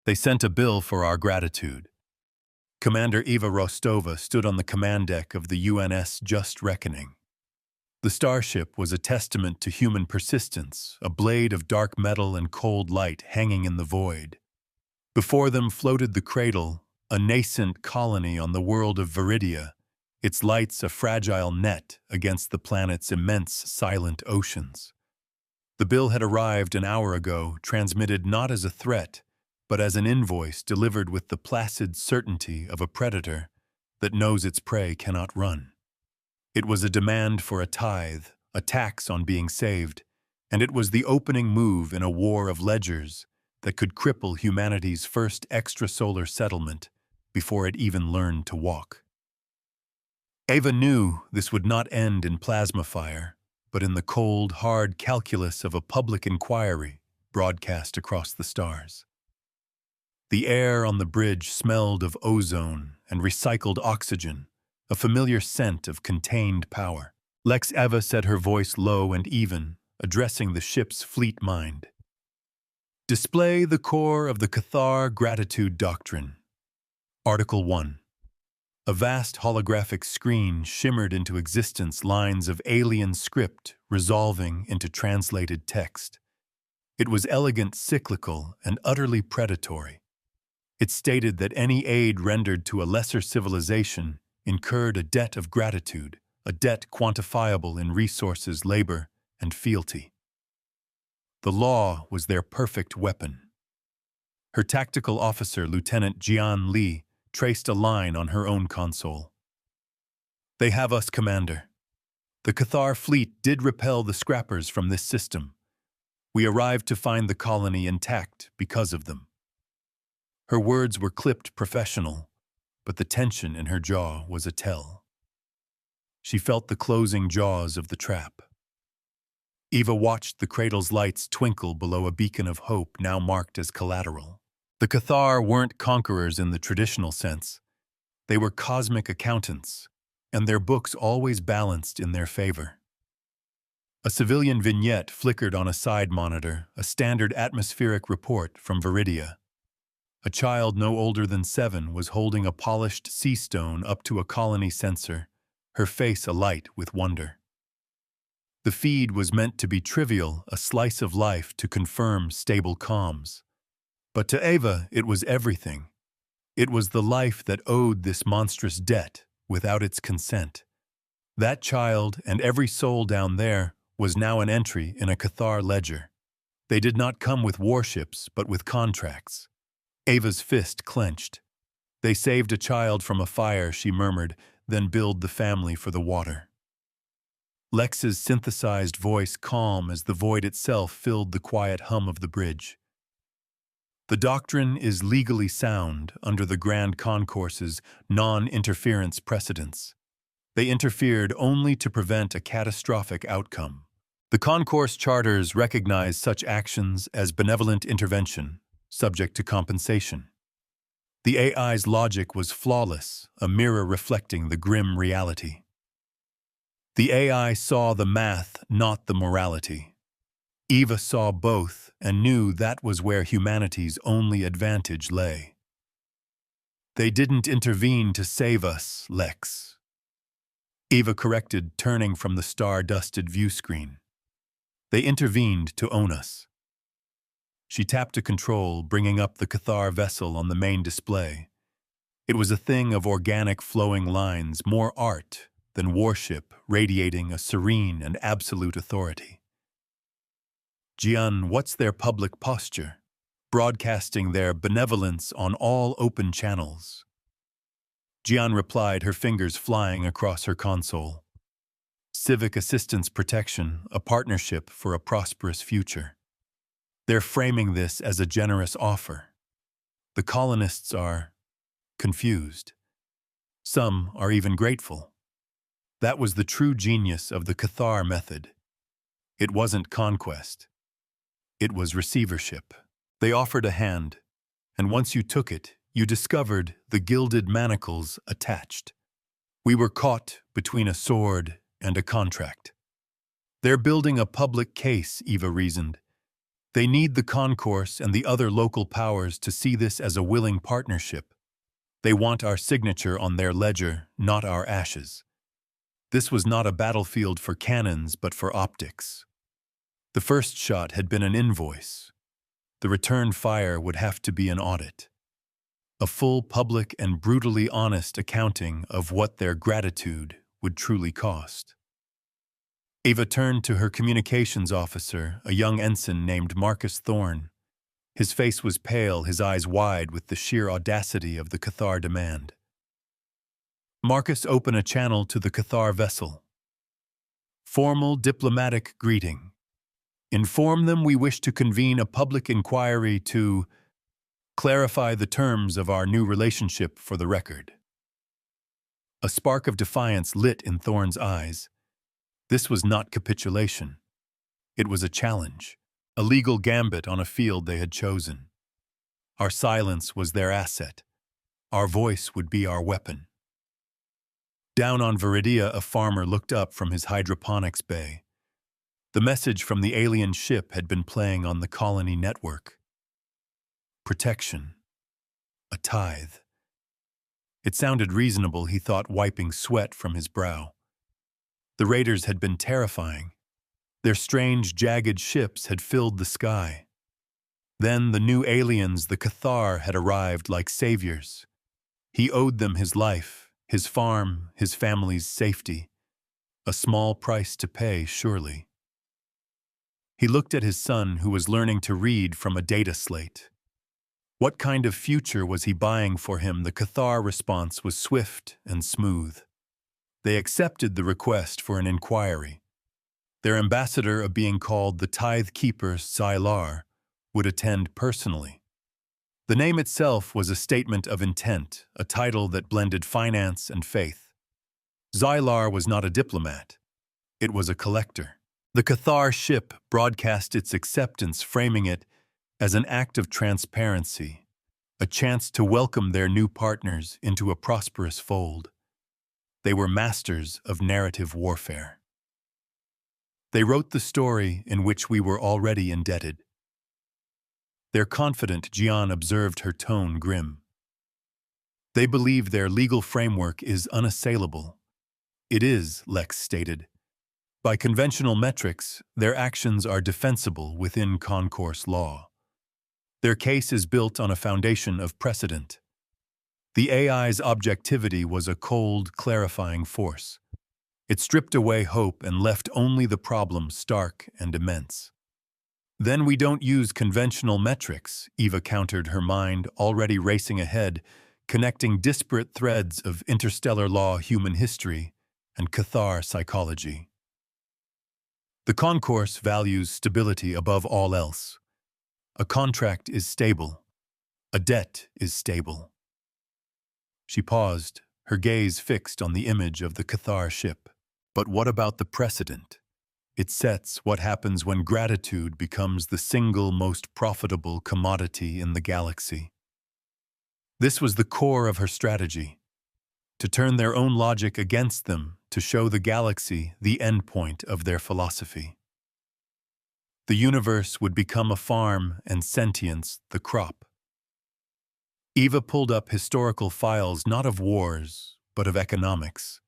They sent a bill for our gratitude. Commander Eva Rostova stood on the command deck of the UNS Just Reckoning. The starship was a testament to human persistence, a blade of dark metal and cold light hanging in the void. Before them floated the cradle, a nascent colony on the world of Viridia, its lights a fragile net against the planet's immense silent oceans. The bill had arrived an hour ago, transmitted not as a threat, but as an invoice delivered with the placid certainty of a predator that knows its prey cannot run. It was a demand for a tithe, a tax on being saved, and it was the opening move in a war of ledgers that could cripple humanity's first extrasolar settlement before it even learned to walk. Ava knew this would not end in plasma fire, but in the cold, hard calculus of a public inquiry broadcast across the stars. The air on the bridge smelled of ozone and recycled oxygen, a familiar scent of contained power. Eva said, her voice low and even, addressing the ship's fleet mind. Display the core of the Cathar Gratitude Doctrine. Article 1. A vast holographic screen shimmered into existence lines of alien script resolving into translated text. It was elegant, cyclical, and utterly predatory. It stated that any aid rendered to a lesser civilization incurred a debt of gratitude, a debt quantifiable in resources, labor, and fealty. The law was their perfect weapon. Her tactical officer, Lieutenant Jian Li, traced a line on her own console. They have us, Commander. The Cathar fleet did repel the scrappers from this system. We arrived to find the colony intact because of them. Her words were clipped professional, but the tension in her jaw was a tell. She felt the closing jaws of the trap. Eva watched the cradle's lights twinkle below a beacon of hope now marked as collateral. The Cathar weren't conquerors in the traditional sense. They were cosmic accountants, and their books always balanced in their favor. A civilian vignette flickered on a side monitor, a standard atmospheric report from Viridia. A child no older than 7 was holding a polished sea stone up to a colony sensor, her face alight with wonder. The feed was meant to be trivial, a slice of life to confirm stable comms. But to Ava, it was everything. It was the life that owed this monstrous debt without its consent. That child and every soul down there was now an entry in a Cathar ledger. They did not come with warships, but with contracts. Ava's fist clenched. They saved a child from a fire, she murmured, then billed the family for the water. Lex's synthesized voice calm as the void itself filled the quiet hum of the bridge. The doctrine is legally sound under the Grand Concourse's non-interference precedents. They interfered only to prevent a catastrophic outcome. The Concourse charters recognize such actions as benevolent intervention, subject to compensation. The AI's logic was flawless, a mirror reflecting the grim reality. The AI saw the math, not the morality. Eva saw both and knew that was where humanity's only advantage lay. They didn't intervene to save us, Lex. Eva corrected, turning from the star-dusted view screen. They intervened to own us. She tapped a control, bringing up the Cathar vessel on the main display. It was a thing of organic flowing lines, more art than warship, radiating a serene and absolute authority. Jian, what's their public posture? Broadcasting their benevolence on all open channels. Jian replied, her fingers flying across her console. Civic assistance protection, a partnership for a prosperous future. They're framing this as a generous offer. The colonists are confused. Some are even grateful. That was the true genius of the Cathar method. It wasn't conquest. It was receivership. They offered a hand, and once you took it, you discovered the gilded manacles attached. We were caught between a sword and a contract. They're building a public case, Eva reasoned. They need the concourse and the other local powers to see this as a willing partnership. They want our signature on their ledger, not our ashes. This was not a battlefield for cannons, but for optics. The first shot had been an invoice. The return fire would have to be an audit. A full, public, and brutally honest accounting of what their gratitude would truly cost. Ava turned to her communications officer, a young ensign named Marcus Thorne. His face was pale, his eyes wide with the sheer audacity of the Cathar demand. Marcus opened a channel to the Cathar vessel. Formal diplomatic greeting. Inform them we wish to convene a public inquiry to clarify the terms of our new relationship for the record. A spark of defiance lit in Thorne's eyes. This was not capitulation. It was a challenge, a legal gambit on a field they had chosen. Our silence was their asset. Our voice would be our weapon. Down on Viridia, a farmer looked up from his hydroponics bay. The message from the alien ship had been playing on the colony network. Protection. A tithe. It sounded reasonable, he thought, wiping sweat from his brow. The raiders had been terrifying. Their strange, jagged ships had filled the sky. Then the new aliens, the Cathar, had arrived like saviors. He owed them his life, his farm, his family's safety. A small price to pay, surely. He looked at his son, who was learning to read from a data slate. What kind of future was he buying for him? The Cathar response was swift and smooth. They accepted the request for an inquiry. Their ambassador, of being called the Tithe Keeper Xylar, would attend personally. The name itself was a statement of intent, a title that blended finance and faith. Xylar was not a diplomat. It was a collector. The Cathar ship broadcast its acceptance, framing it as an act of transparency, a chance to welcome their new partners into a prosperous fold. They were masters of narrative warfare. They wrote the story in which we were already indebted. Their confident Gian observed, her tone grim. They believe their legal framework is unassailable. It is, Lex stated. By conventional metrics, their actions are defensible within concourse law. Their case is built on a foundation of precedent. The AI's objectivity was a cold, clarifying force. It stripped away hope and left only the problem stark and immense. Then we don't use conventional metrics, Eva countered, her mind already racing ahead, connecting disparate threads of interstellar law, human history, and Cathar psychology. The concourse values stability above all else. A contract is stable. A debt is stable. She paused, her gaze fixed on the image of the Cathar ship. But what about the precedent? It sets what happens when gratitude becomes the single most profitable commodity in the galaxy. This was the core of her strategy, to turn their own logic against them, to show the galaxy the endpoint of their philosophy. The universe would become a farm and sentience the crop. Eva pulled up historical files, not of wars, but of economics,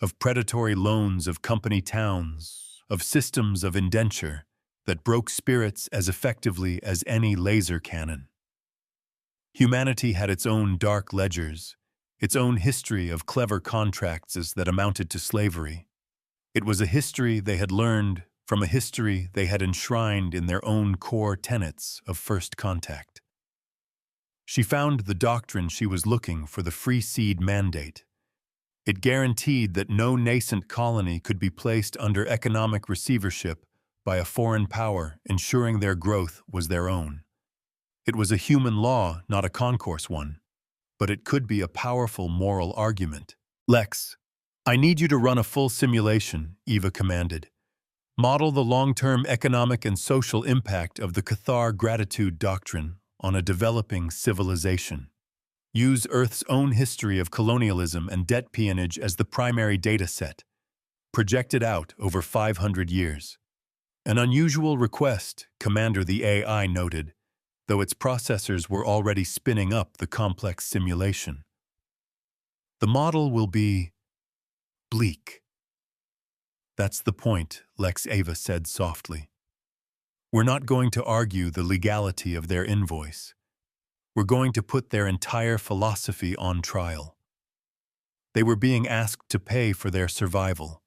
of predatory loans, of company towns, of systems of indenture that broke spirits as effectively as any laser cannon. Humanity had its own dark ledgers, its own history of clever contracts that amounted to slavery. It was a history they had learned from a history they had enshrined in their own core tenets of first contact. She found the doctrine she was looking for, the free seed mandate. It guaranteed that no nascent colony could be placed under economic receivership by a foreign power, ensuring their growth was their own. It was a human law, not a concourse one, but it could be a powerful moral argument. Lex, I need you to run a full simulation, Eva commanded. Model the long-term economic and social impact of the Cathar gratitude doctrine on a developing civilization. Use Earth's own history of colonialism and debt peonage as the primary data set. Project it out over 500 years. An unusual request, Commander the AI noted, though its processors were already spinning up the complex simulation. The model will be bleak. That's the point, Lex Ava said softly. We're not going to argue the legality of their invoice. We're going to put their entire philosophy on trial. They were being asked to pay for their survival.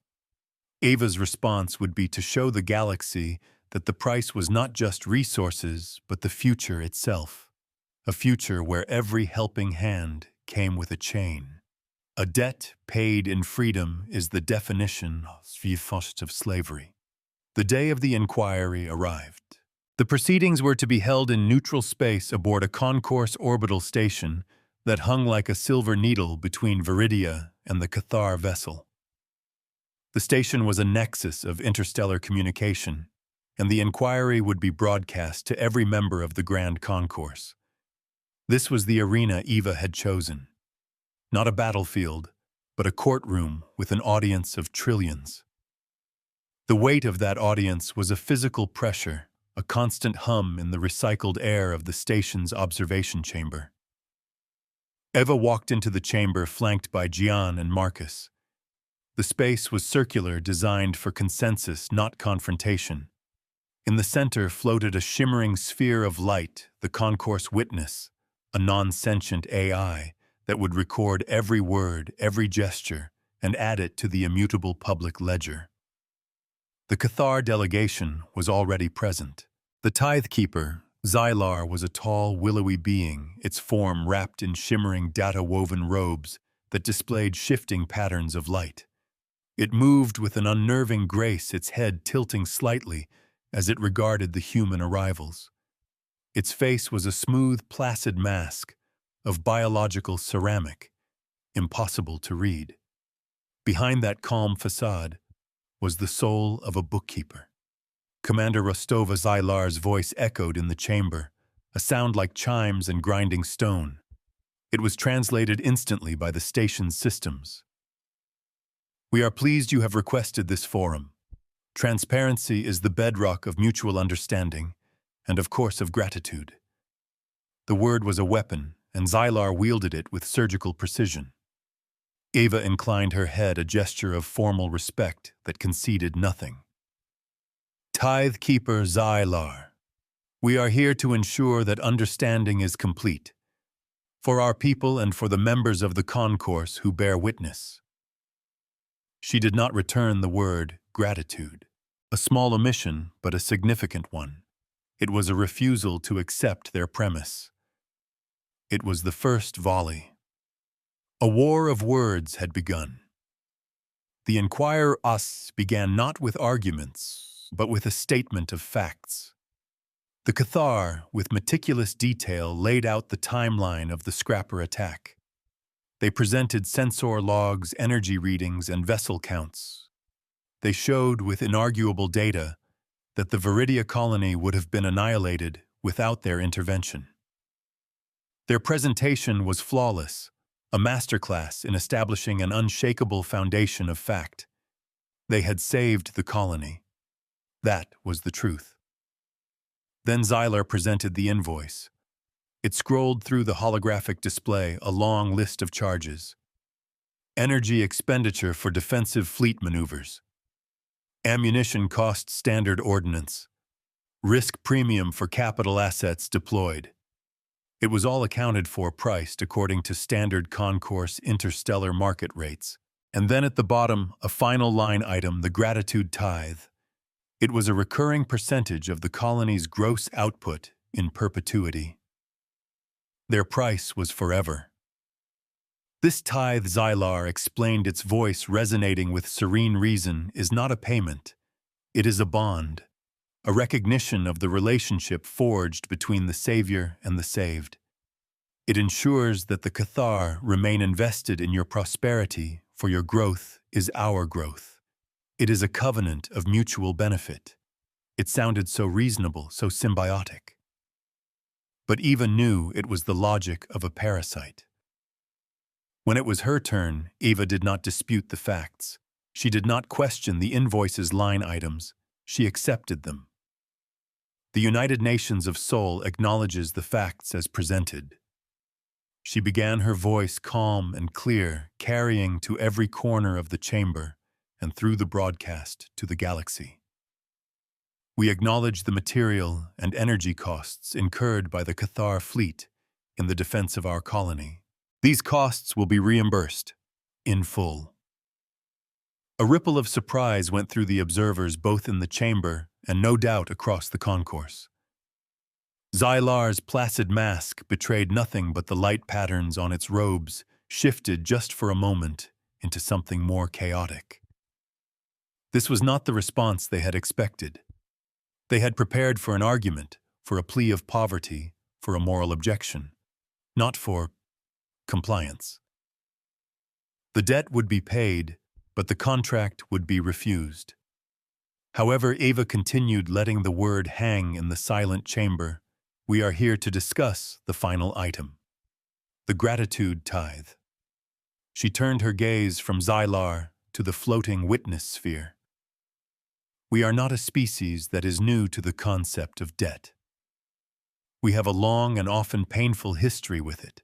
Ava's response would be to show the galaxy that the price was not just resources, but the future itself. A future where every helping hand came with a chain. A debt paid in freedom is the definition of slavery. The day of the inquiry arrived. The proceedings were to be held in neutral space aboard a concourse orbital station that hung like a silver needle between Viridia and the Cathar vessel. The station was a nexus of interstellar communication, and the inquiry would be broadcast to every member of the Grand Concourse. This was the arena Eva had chosen. Not a battlefield, but a courtroom with an audience of trillions. The weight of that audience was a physical pressure, a constant hum in the recycled air of the station's observation chamber. Eva walked into the chamber flanked by Gian and Marcus. The space was circular, designed for consensus, not confrontation. In the center floated a shimmering sphere of light, the concourse witness, a non-sentient AI that would record every word, every gesture, and add it to the immutable public ledger. The Cathar delegation was already present. The tithe keeper, Xylar, was a tall, willowy being, its form wrapped in shimmering data-woven robes that displayed shifting patterns of light. It moved with an unnerving grace, its head tilting slightly as it regarded the human arrivals. Its face was a smooth, placid mask of biological ceramic, impossible to read. Behind that calm facade was the soul of a bookkeeper. Commander Rostova Xylar's voice echoed in the chamber, a sound like chimes and grinding stone. It was translated instantly by the station's systems. We are pleased you have requested this forum. Transparency is the bedrock of mutual understanding and, of course, of gratitude. The word was a weapon, and Xylar wielded it with surgical precision. Ava inclined her head, a gesture of formal respect that conceded nothing. Tithe Keeper Xylar, we are here to ensure that understanding is complete, for our people and for the members of the concourse who bear witness. She did not return the word gratitude, a small omission but a significant one. It was a refusal to accept their premise. It was the first volley. A war of words had begun. The Inquirer Us began not with arguments, but with a statement of facts. The Cathar, with meticulous detail, laid out the timeline of the Scrapper attack. They presented sensor logs, energy readings, and vessel counts. They showed with inarguable data that the Viridia colony would have been annihilated without their intervention. Their presentation was flawless, a masterclass in establishing an unshakable foundation of fact. They had saved the colony. That was the truth. Then Xylar presented the invoice. It scrolled through the holographic display, a long list of charges. Energy expenditure for defensive fleet maneuvers. Ammunition cost standard ordnance. Risk premium for capital assets deployed. It was all accounted for, priced according to standard concourse interstellar market rates. And then at the bottom, a final line item, the gratitude tithe. It was a recurring percentage of the colony's gross output in perpetuity. Their price was forever. This tithe, Xylar explained, its voice resonating with serene reason, is not a payment. It is a bond, a recognition of the relationship forged between the Savior and the saved. It ensures that the Cathar remain invested in your prosperity, for your growth is our growth. It is a covenant of mutual benefit. It sounded so reasonable, so symbiotic. But Eva knew it was the logic of a parasite. When it was her turn, Eva did not dispute the facts. She did not question the invoice's line items. she accepted them. The United Nations of Soul acknowledges the facts as presented. She began her voice calm and clear, carrying to every corner of the chamber and through the broadcast to the galaxy. We acknowledge the material and energy costs incurred by the Cathar fleet in the defense of our colony. These costs will be reimbursed in full. A ripple of surprise went through the observers both in the chamber and no doubt across the concourse. Xylar's placid mask betrayed nothing but the light patterns on its robes shifted just for a moment into something more chaotic. This was not the response they had expected. They had prepared for an argument, for a plea of poverty, for a moral objection, not for compliance. The debt would be paid, but the contract would be refused. However, Ava continued letting the word hang in the silent chamber. We are here to discuss the final item, the gratitude tithe. She turned her gaze from Xylar to the floating witness sphere. We are not a species that is new to the concept of debt. We have a long and often painful history with it.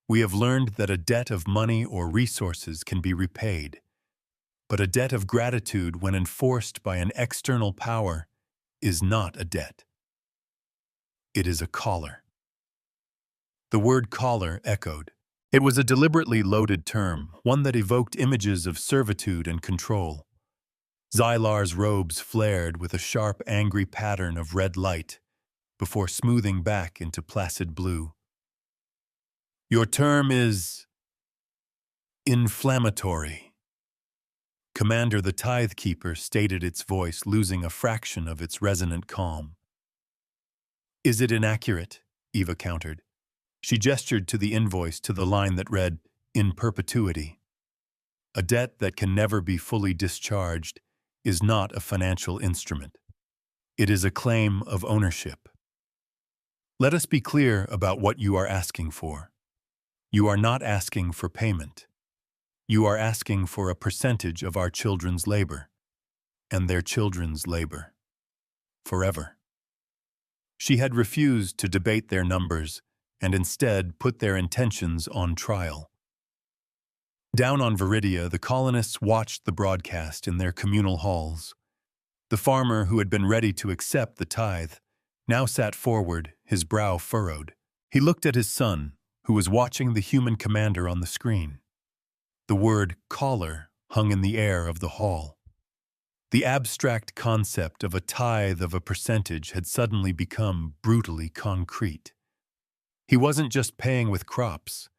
We have learned that a debt of money or resources can be repaid, but a debt of gratitude, when enforced by an external power, is not a debt. It is a collar. The word collar echoed. It was a deliberately loaded term, one that evoked images of servitude and control. Xylar's robes flared with a sharp, angry pattern of red light before smoothing back into placid blue. Your term is inflammatory. Commander the Tithe Keeper stated, its voice losing a fraction of its resonant calm. Is it inaccurate? Eva countered. She gestured to the invoice, to the line that read, in perpetuity. A debt that can never be fully discharged is not a financial instrument. It is a claim of ownership. Let us be clear about what you are asking for. You are not asking for payment. You are asking for a percentage of our children's labor, and their children's labor. Forever. She had refused to debate their numbers and instead put their intentions on trial. Down on Viridia, the colonists watched the broadcast in their communal halls. The farmer who had been ready to accept the tithe now sat forward, his brow furrowed. He looked at his son, who was watching the human commander on the screen. The word collar hung in the air of the hall. The abstract concept of a tithe of a percentage had suddenly become brutally concrete. He wasn't just paying with crops.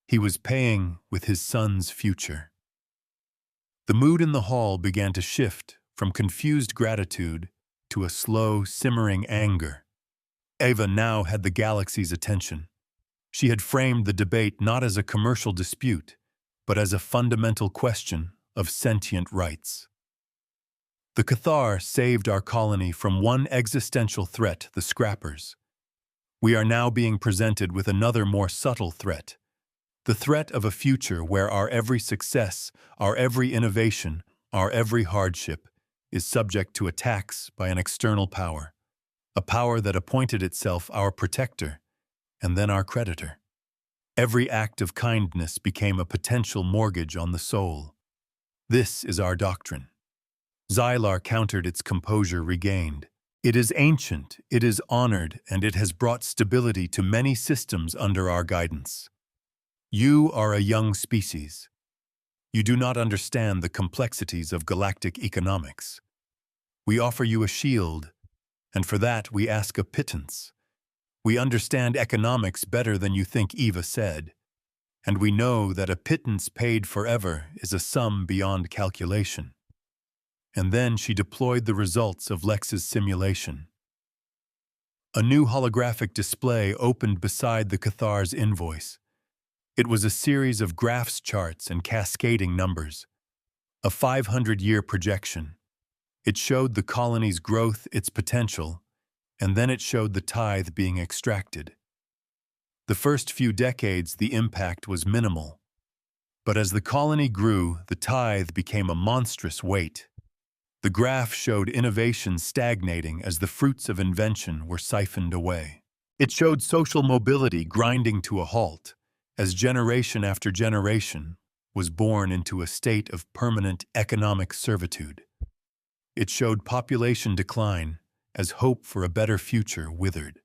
He was paying with his son's future. The mood in the hall began to shift from confused gratitude to a slow, simmering anger. Ava now had the galaxy's attention. She had framed the debate not as a commercial dispute, but as a fundamental question of sentient rights. The Cathar saved our colony from one existential threat, the Scrappers. We are now being presented with another more subtle threat, the threat of a future where our every success, our every innovation, our every hardship is subject to attacks by an external power, a power that appointed itself our protector and then our creditor. Every act of kindness became a potential mortgage on the soul. This is our doctrine. Xylar countered, its composure regained. It is ancient, it is honored, and it has brought stability to many systems under our guidance. You are a young species. You do not understand the complexities of galactic economics. We offer you a shield, and for that we ask a pittance. We understand economics better than you think, Eva said, and we know that a pittance paid forever is a sum beyond calculation. And then she deployed the results of Lex's simulation. A new holographic display opened beside the Cathar's invoice. It was a series of graphs, charts, and cascading numbers. A 500-year projection. It showed the colony's growth, its potential, and then it showed the tithe being extracted. The first few decades, the impact was minimal. But as the colony grew, the tithe became a monstrous weight. The graph showed innovation stagnating as the fruits of invention were siphoned away. It showed social mobility grinding to a halt, as generation after generation was born into a state of permanent economic servitude. It showed population decline as hope for a better future withered.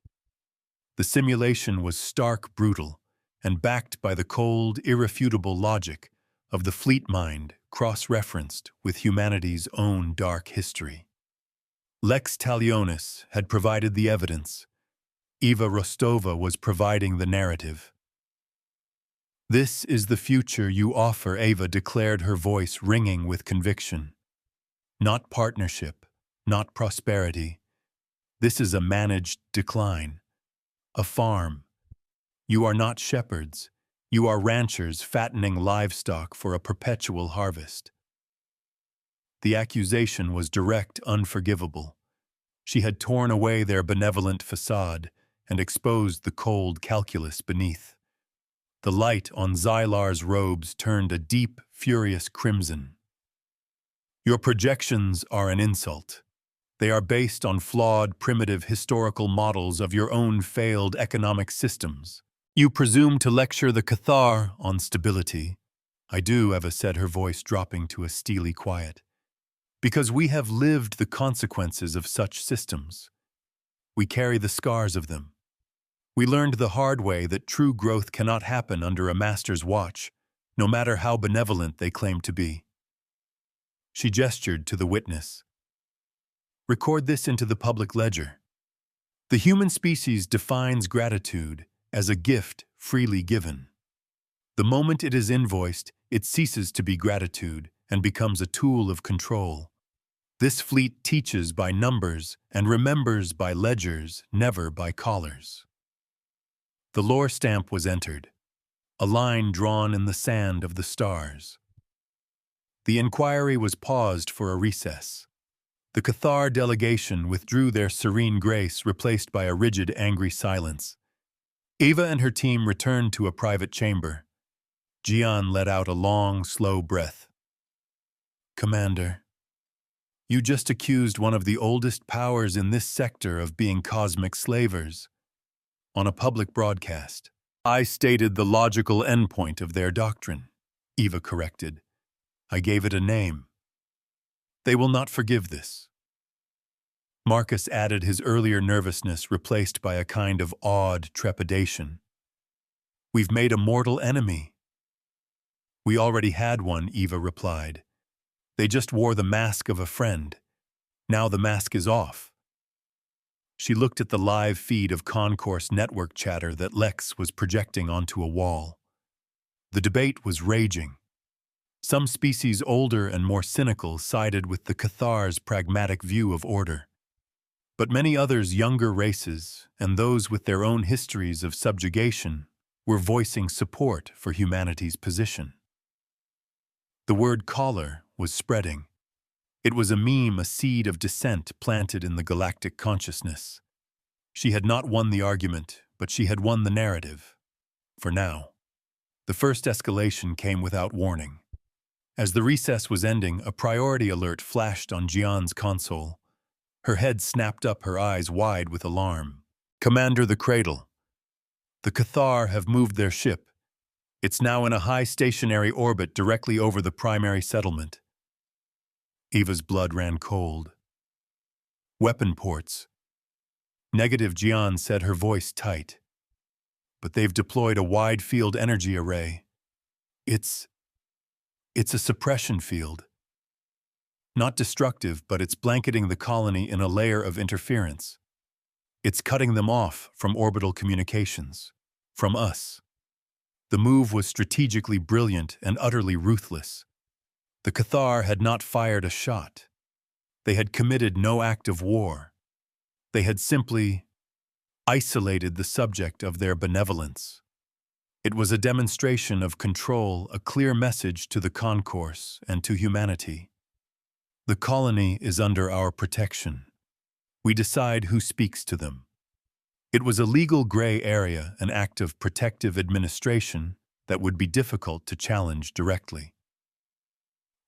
The simulation was stark brutal and backed by the cold, irrefutable logic of the fleet mind cross-referenced with humanity's own dark history. Lex Talionis had provided the evidence. Eva Rostova was providing the narrative. "This is the future you offer," Eva declared, her voice ringing with conviction. "Not partnership, not prosperity. This is a managed decline. A farm. You are not shepherds. You are ranchers fattening livestock for a perpetual harvest." The accusation was direct, unforgivable. She had torn away their benevolent facade and exposed the cold calculus beneath. The light on Xylar's robes turned a deep, furious crimson. "Your projections are an insult. They are based on flawed, primitive historical models of your own failed economic systems. You presume to lecture the Cathar on stability." "I do," Eva said, her voice dropping to a steely quiet. "Because we have lived the consequences of such systems. We carry the scars of them. We learned the hard way that true growth cannot happen under a master's watch, no matter how benevolent they claim to be." She gestured to the witness. "Record this into the public ledger. The human species defines gratitude as a gift freely given. The moment it is invoiced, it ceases to be gratitude and becomes a tool of control. This fleet teaches by numbers and remembers by ledgers, never by collars." The lore stamp was entered, a line drawn in the sand of the stars. The inquiry was paused for a recess. The Cathar delegation withdrew their serene grace, replaced by a rigid, angry silence. Eva and her team returned to a private chamber. Jian let out a long, slow breath. "Commander, you just accused one of the oldest powers in this sector of being cosmic slavers. On a public broadcast, I stated the logical endpoint of their doctrine," Eva corrected. "I gave it a name. They will not forgive this." Marcus added, his earlier nervousness replaced by a kind of awed trepidation. "We've made a mortal enemy." "We already had one," Eva replied. "They just wore the mask of a friend. Now the mask is off." She looked at the live feed of concourse network chatter that Lex was projecting onto a wall. The debate was raging. Some species older and more cynical sided with the Cathar's pragmatic view of order. But many others, younger races, and those with their own histories of subjugation, were voicing support for humanity's position. The word collar was spreading. It was a meme, a seed of dissent planted in the galactic consciousness. She had not won the argument, but she had won the narrative. For now. The first escalation came without warning. As the recess was ending, a priority alert flashed on Jian's console. Her head snapped up, her eyes wide with alarm. "Commander, the cradle. The Cathar have moved their ship. It's now in a high stationary orbit directly over the primary settlement." Eva's blood ran cold. "Weapon ports." "Negative," Jian said, her voice tight. "But they've deployed a wide-field energy array. It's a suppression field. Not destructive, but it's blanketing the colony in a layer of interference. It's cutting them off from orbital communications. From us." The move was strategically brilliant and utterly ruthless. The Cathar had not fired a shot. They had committed no act of war. They had simply isolated the subject of their benevolence. It was a demonstration of control, a clear message to the concourse and to humanity. The colony is under our protection. We decide who speaks to them. It was a legal gray area, an act of protective administration that would be difficult to challenge directly.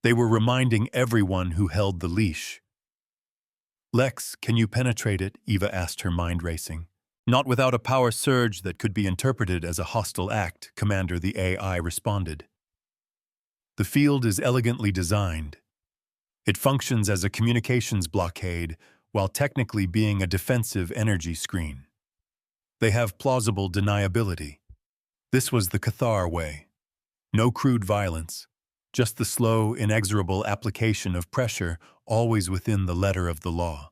They were reminding everyone who held the leash. "Lex, can you penetrate it?" Eva asked, her mind racing. "Not without a power surge that could be interpreted as a hostile act," Commander the AI responded. "The field is elegantly designed. It functions as a communications blockade while technically being a defensive energy screen. They have plausible deniability. This was the Cathar way. No crude violence, just the slow, inexorable application of pressure, always within the letter of the law.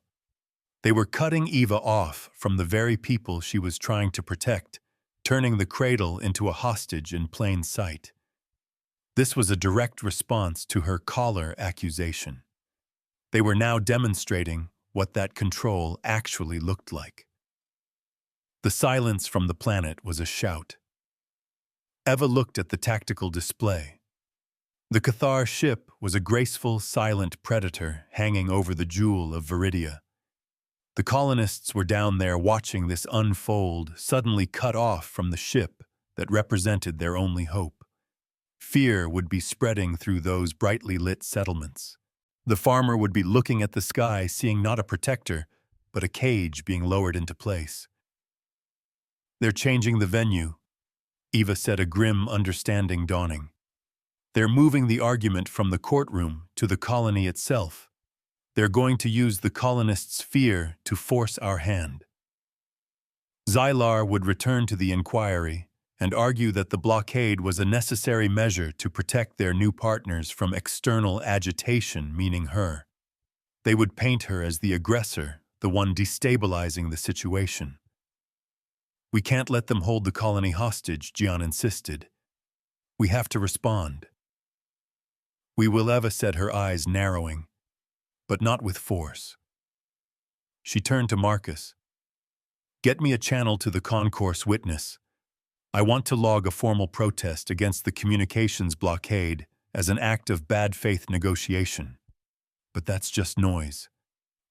They were cutting Eva off from the very people she was trying to protect, turning the cradle into a hostage in plain sight. This was a direct response to her collar accusation. They were now demonstrating what that control actually looked like. The silence from the planet was a shout. Eva looked at the tactical display. The Cathar ship was a graceful, silent predator hanging over the jewel of Viridia. The colonists were down there watching this unfold, suddenly cut off from the ship that represented their only hope. Fear would be spreading through those brightly lit settlements. The farmer would be looking at the sky, seeing not a protector, but a cage being lowered into place. "They're changing the venue," Eva said, a grim understanding dawning. "They're moving the argument from the courtroom to the colony itself. They're going to use the colonists' fear to force our hand." Xylar would return to the inquiry and argue that the blockade was a necessary measure to protect their new partners from external agitation, meaning her. They would paint her as the aggressor, the one destabilizing the situation. "We can't let them hold the colony hostage," Gian insisted. "We have to respond." "We will," Eva said, her eyes narrowing, "but not with force." She turned to Marcus. "Get me a channel to the concourse witness. I want to log a formal protest against the communications blockade as an act of bad faith negotiation." But that's just noise.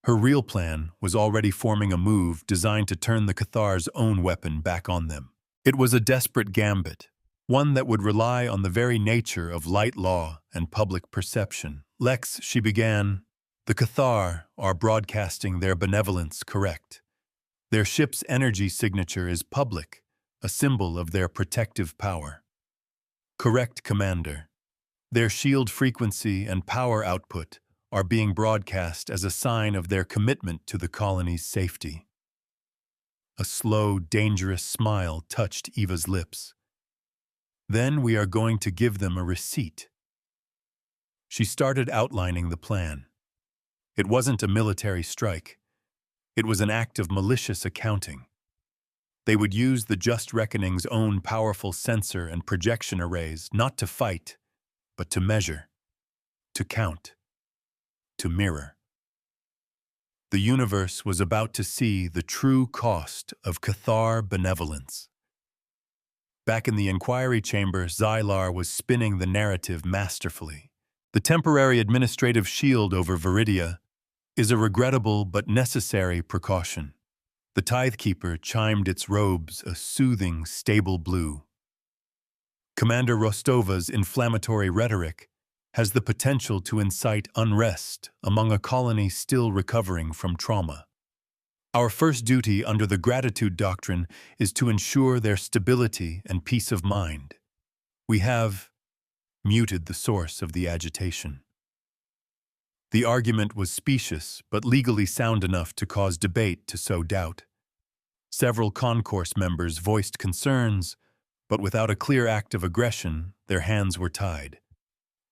Her real plan was already forming a move designed to turn the Cathar's own weapon back on them. It was a desperate gambit, one that would rely on the very nature of light law and public perception. "Lex," she began, "the Cathar are broadcasting their benevolence, correct? Their ship's energy signature is public, a symbol of their protective power." "Correct, Commander. Their shield frequency and power output are being broadcast as a sign of their commitment to the colony's safety." A slow, dangerous smile touched Eva's lips. "Then we are going to give them a receipt." She started outlining the plan. It wasn't a military strike. It was an act of malicious accounting. They would use the Just Reckoning's own powerful sensor and projection arrays not to fight, but to measure, to count, to mirror. The universe was about to see the true cost of Cathar benevolence. Back in the inquiry chamber, Xylar was spinning the narrative masterfully. The temporary administrative shield over Viridia is a regrettable but necessary precaution. The Tidekeeper chimed its robes a soothing, stable blue. Commander Rostova's inflammatory rhetoric has the potential to incite unrest among a colony still recovering from trauma. Our first duty under the Gratitude Doctrine is to ensure their stability and peace of mind. We have muted the source of the agitation. The argument was specious, but legally sound enough to cause debate to sow doubt. Several concourse members voiced concerns, but without a clear act of aggression, their hands were tied.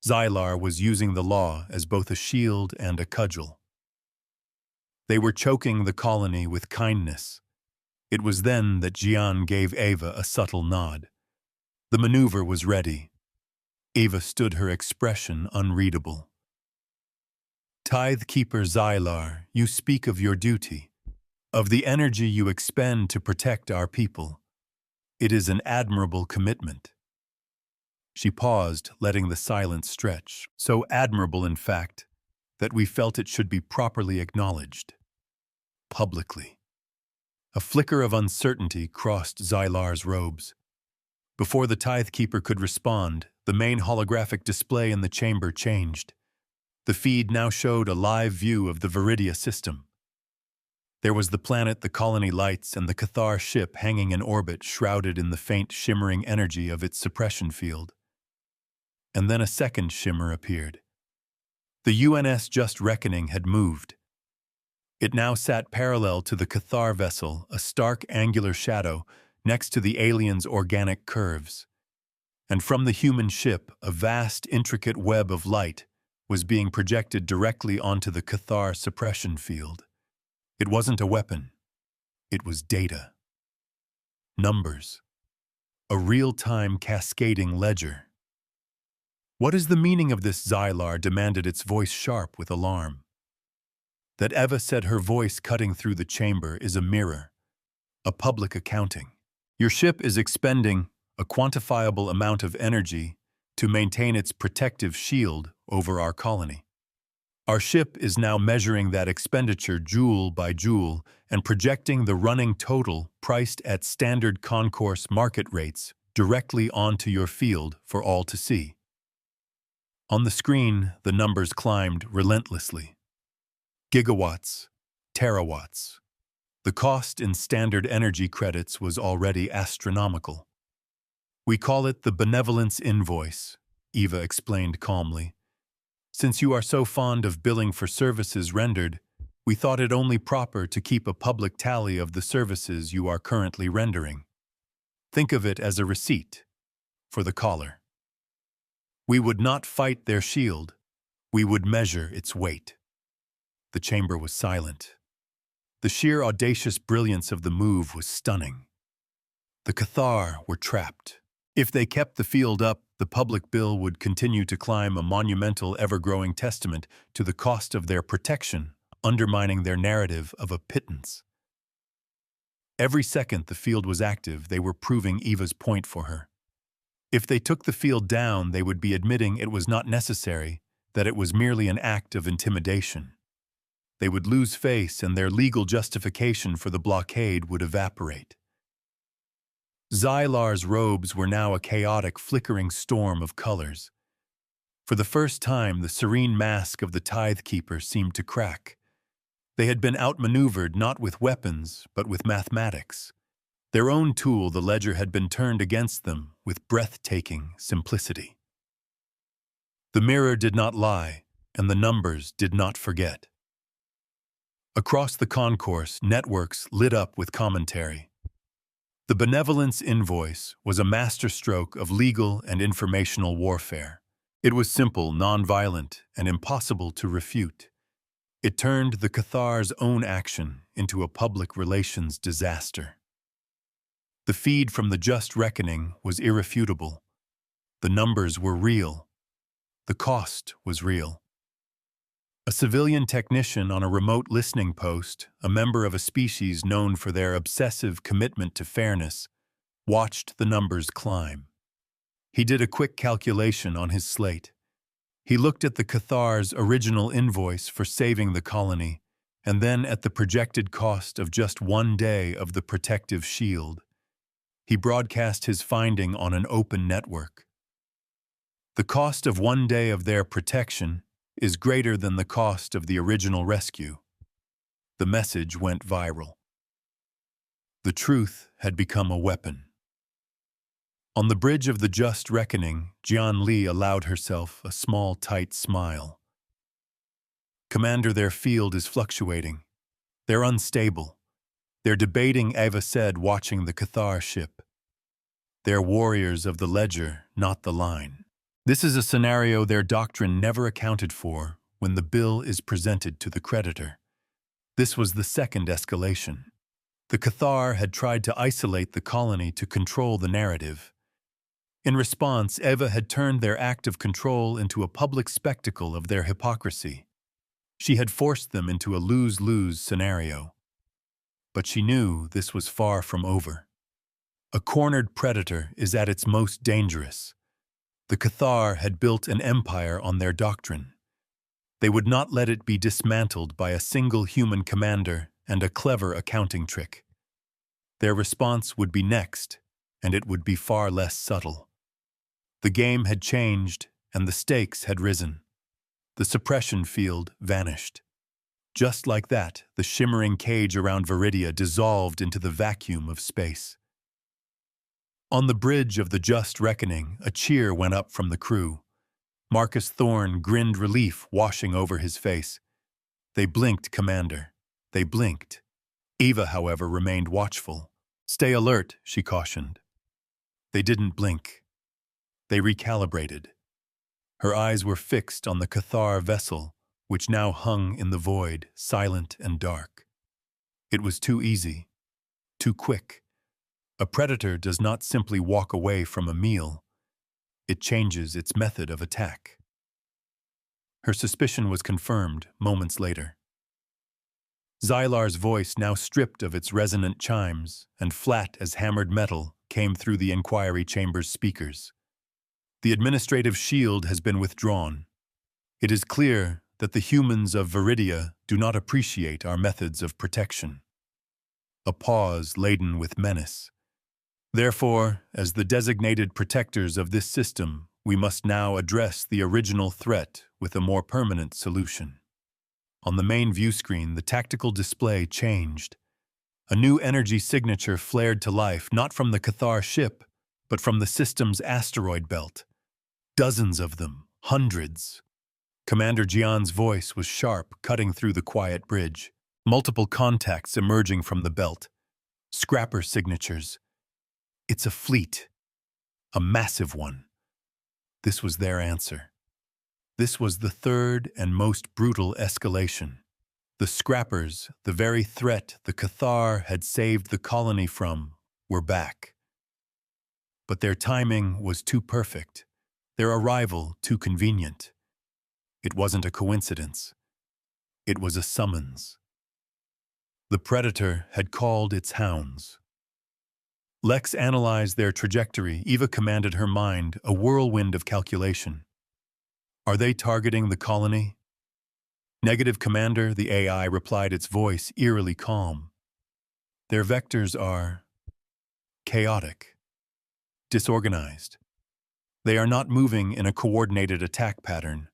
Xylar was using the law as both a shield and a cudgel. They were choking the colony with kindness. It was then that Gian gave Eva a subtle nod. The maneuver was ready. Eva stood, her expression unreadable. "Tidekeeper Xylar, you speak of your duty, of the energy you expend to protect our people. It is an admirable commitment." She paused, letting the silence stretch, so admirable, in fact, that we felt it should be properly acknowledged. Publicly. A flicker of uncertainty crossed Xylar's robes. Before the Tidekeeper could respond, the main holographic display in the chamber changed. The feed now showed a live view of the Viridia system. There was the planet, the colony lights, and the Cathar ship hanging in orbit, shrouded in the faint shimmering energy of its suppression field. And then a second shimmer appeared. The UNS Just Reckoning had moved. It now sat parallel to the Cathar vessel, a stark angular shadow next to the alien's organic curves. And from the human ship, a vast, intricate web of light was being projected directly onto the Cathar suppression field. It wasn't a weapon. It was data. Numbers. A real-time cascading ledger. "What is the meaning of this?" Xylar demanded, its voice sharp with alarm. That Eva said, her voice cutting through the chamber, is a mirror. A public accounting. Your ship is expending a quantifiable amount of energy to maintain its protective shield over our colony. Our ship is now measuring that expenditure joule by joule and projecting the running total priced at standard concourse market rates directly onto your field for all to see. On the screen, the numbers climbed relentlessly. Gigawatts, terawatts. The cost in standard energy credits was already astronomical. "We call it the benevolence invoice," Eva explained calmly. "Since you are so fond of billing for services rendered, we thought it only proper to keep a public tally of the services you are currently rendering. Think of it as a receipt for the caller. We would not fight their shield. We would measure its weight." The chamber was silent. The sheer audacious brilliance of the move was stunning. The Cathar were trapped. If they kept the field up, the public bill would continue to climb, a monumental, ever-growing testament to the cost of their protection, undermining their narrative of a pittance. Every second the field was active, they were proving Eva's point for her. If they took the field down, they would be admitting it was not necessary, that it was merely an act of intimidation. They would lose face, and their legal justification for the blockade would evaporate. Xylar's robes were now a chaotic, flickering storm of colors. For the first time, the serene mask of the Tithe Keeper seemed to crack. They had been outmaneuvered not with weapons, but with mathematics. Their own tool, the ledger, had been turned against them with breathtaking simplicity. The mirror did not lie, and the numbers did not forget. Across the concourse, networks lit up with commentary. The benevolence invoice was a masterstroke of legal and informational warfare. It was simple, non-violent, and impossible to refute. It turned the Cathar's own action into a public relations disaster. The feed from the Just Reckoning was irrefutable. The numbers were real. The cost was real. A civilian technician on a remote listening post, a member of a species known for their obsessive commitment to fairness, watched the numbers climb. He did a quick calculation on his slate. He looked at the Cathar's original invoice for saving the colony, and then at the projected cost of just 1 day of the protective shield. He broadcast his finding on an open network. The cost of 1 day of their protection is greater than the cost of the original rescue. The message went viral. The truth had become a weapon. On the bridge of the Just Reckoning, Jian Li allowed herself a small, tight smile. "Commander, their field is fluctuating. They're unstable. They're debating," Eva said, watching the Cathar ship. "They're warriors of the ledger, not the line. This is a scenario their doctrine never accounted for when the bill is presented to the creditor." This was the second escalation. The Cathar had tried to isolate the colony to control the narrative. In response, Eva had turned their act of control into a public spectacle of their hypocrisy. She had forced them into a lose-lose scenario. But she knew this was far from over. A cornered predator is at its most dangerous. The Cathar had built an empire on their doctrine. They would not let it be dismantled by a single human commander and a clever accounting trick. Their response would be next, and it would be far less subtle. The game had changed, and the stakes had risen. The suppression field vanished. Just like that, the shimmering cage around Viridia dissolved into the vacuum of space. On the bridge of the Just Reckoning, a cheer went up from the crew. Marcus Thorne grinned relief washing over his face. They blinked, Commander. They blinked. Eva, however, remained watchful. Stay alert, she cautioned. They didn't blink. They recalibrated. Her eyes were fixed on the Cathar vessel, which now hung in the void, silent and dark. It was too easy, too quick. A predator does not simply walk away from a meal. It changes its method of attack. Her suspicion was confirmed moments later. Xylar's voice, now stripped of its resonant chimes and flat as hammered metal, came through the inquiry chamber's speakers. The administrative shield has been withdrawn. It is clear that the humans of Viridia do not appreciate our methods of protection. A pause laden with menace. Therefore, as the designated protectors of this system, we must now address the original threat with a more permanent solution. On the main view screen, the tactical display changed. A new energy signature flared to life, not from the Cathar ship, but from the system's asteroid belt. Dozens of them, hundreds. Commander Jian's voice was sharp, cutting through the quiet bridge. Multiple contacts emerging from the belt. Scrapper signatures. It's a fleet. A massive one. This was their answer. This was the third and most brutal escalation. The scrappers, the very threat the Cathar had saved the colony from, were back. But their timing was too perfect, their arrival too convenient. It wasn't a coincidence. It was a summons. The predator had called its hounds. Lex analyzed their trajectory. Eva commanded her mind, a whirlwind of calculation. Are they targeting the colony? Negative, Commander, the AI replied, its voice eerily calm. Their vectors are chaotic, disorganized. They are not moving in a coordinated attack pattern.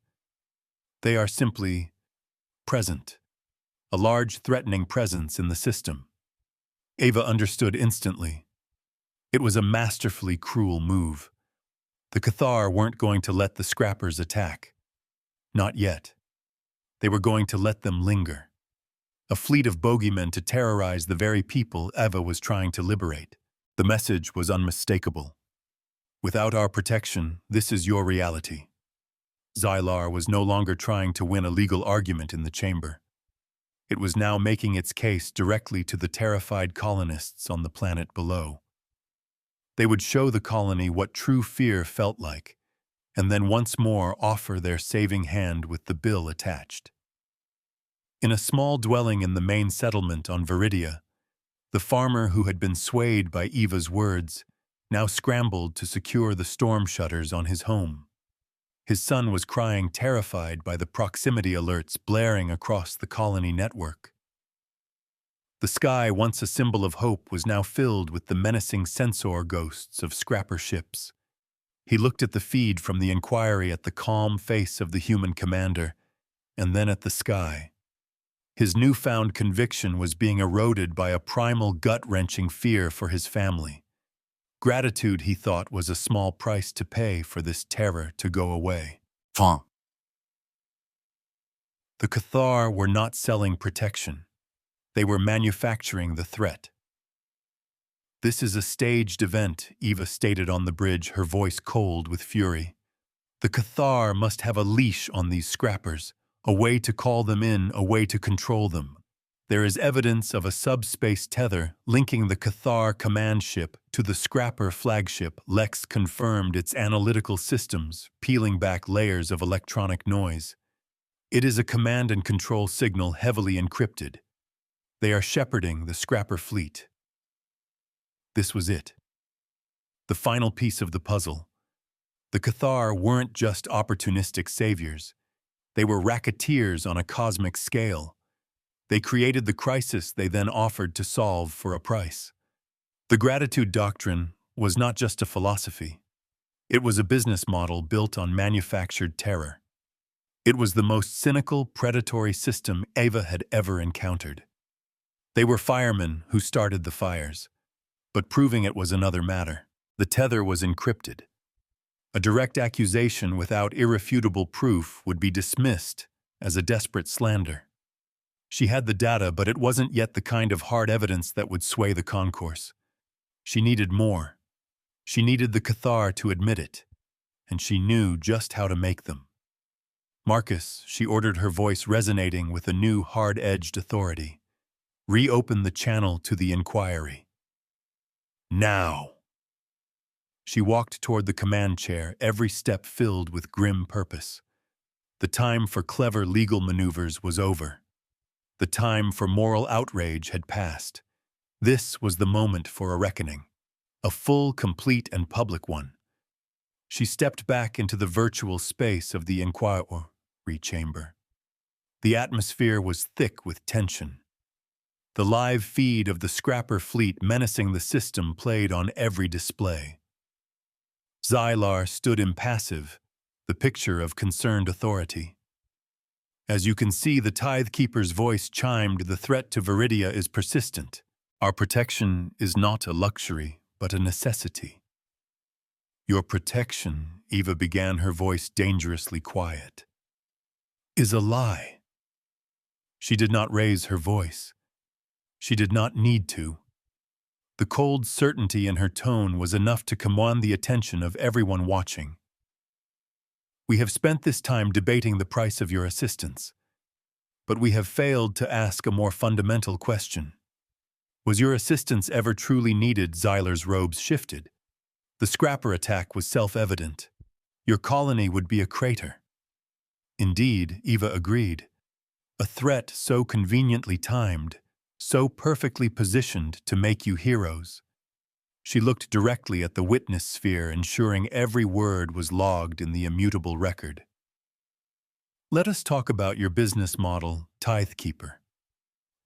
They are simply present, a large threatening presence in the system. Ava understood instantly. It was a masterfully cruel move. The Cathar weren't going to let the scrappers attack. Not yet. They were going to let them linger. A fleet of bogeymen to terrorize the very people Eva was trying to liberate. The message was unmistakable. Without our protection, this is your reality. Xylar was no longer trying to win a legal argument in the chamber. It was now making its case directly to the terrified colonists on the planet below. They would show the colony what true fear felt like, and then once more offer their saving hand with the bill attached. In a small dwelling in the main settlement on Viridia, the farmer who had been swayed by Eva's words now scrambled to secure the storm shutters on his home. His son was crying, terrified by the proximity alerts blaring across the colony network. The sky, once a symbol of hope, was now filled with the menacing sensor ghosts of scrapper ships. He looked at the feed from the inquiry, at the calm face of the human commander, and then at the sky. His newfound conviction was being eroded by a primal, gut-wrenching fear for his family. Gratitude, he thought, was a small price to pay for this terror to go away. The Cathar were not selling protection. They were manufacturing the threat. This is a staged event, Eva stated on the bridge, her voice cold with fury. The Cathar must have a leash on these scrappers, a way to call them in, a way to control them. There is evidence of a subspace tether linking the Cathar command ship to the scrapper flagship. Lex confirmed its analytical systems, peeling back layers of electronic noise. It is a command and control signal heavily encrypted. They are shepherding the scrapper fleet. This was it. The final piece of the puzzle. The Cathar weren't just opportunistic saviors. They were racketeers on a cosmic scale. They created the crisis they then offered to solve for a price. The gratitude doctrine was not just a philosophy. It was a business model built on manufactured terror. It was the most cynical, predatory system Ava had ever encountered. They were firemen who started the fires, but proving it was another matter. The tether was encrypted. A direct accusation without irrefutable proof would be dismissed as a desperate slander. She had the data, but it wasn't yet the kind of hard evidence that would sway the concourse. She needed more. She needed the Cathar to admit it, and she knew just how to make them. Marcus, she ordered, her voice resonating with a new hard-edged authority. Reopen the channel to the inquiry. Now! She walked toward the command chair, every step filled with grim purpose. The time for clever legal maneuvers was over. The time for moral outrage had passed. This was the moment for a reckoning. A full, complete, and public one. She stepped back into the virtual space of the inquiry chamber. The atmosphere was thick with tension. The live feed of the scrapper fleet menacing the system played on every display. Xylar stood impassive, the picture of concerned authority. As you can see, the Tithe Keeper's voice chimed, the threat to Viridia is persistent. Our protection is not a luxury, but a necessity. Your protection, Eva began, her voice dangerously quiet, is a lie. She did not raise her voice. She did not need to. The cold certainty in her tone was enough to command the attention of everyone watching. We have spent this time debating the price of your assistance, but we have failed to ask a more fundamental question. Was your assistance ever truly needed? Xylar's robes shifted. The scrapper attack was self-evident. Your colony would be a crater. Indeed, Eva agreed. A threat so conveniently timed, so perfectly positioned to make you heroes. She looked directly at the witness sphere, ensuring every word was logged in the immutable record. Let us talk about your business model, Tithe Keeper.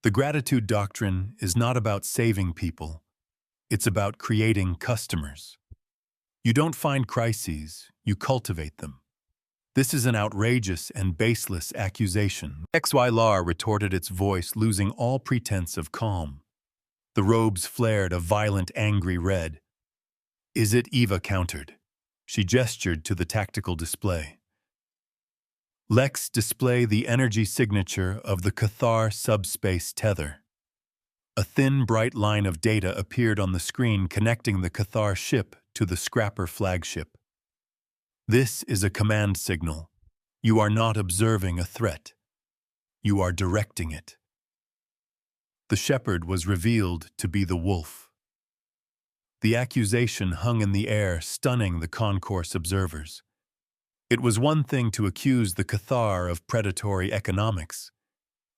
The gratitude doctrine is not about saving people. It's about creating customers. You don't find crises, you cultivate them. This is an outrageous and baseless accusation. Xylar retorted, its voice losing all pretense of calm. The robes flared a violent, angry red. Is it? Eva countered. She gestured to the tactical display. Lex, display the energy signature of the Cathar subspace tether. A thin, bright line of data appeared on the screen connecting the Cathar ship to the scrapper flagship. This is a command signal. You are not observing a threat. You are directing it. The shepherd was revealed to be the wolf. The accusation hung in the air, stunning the concourse observers. It was one thing to accuse the Cathar of predatory economics.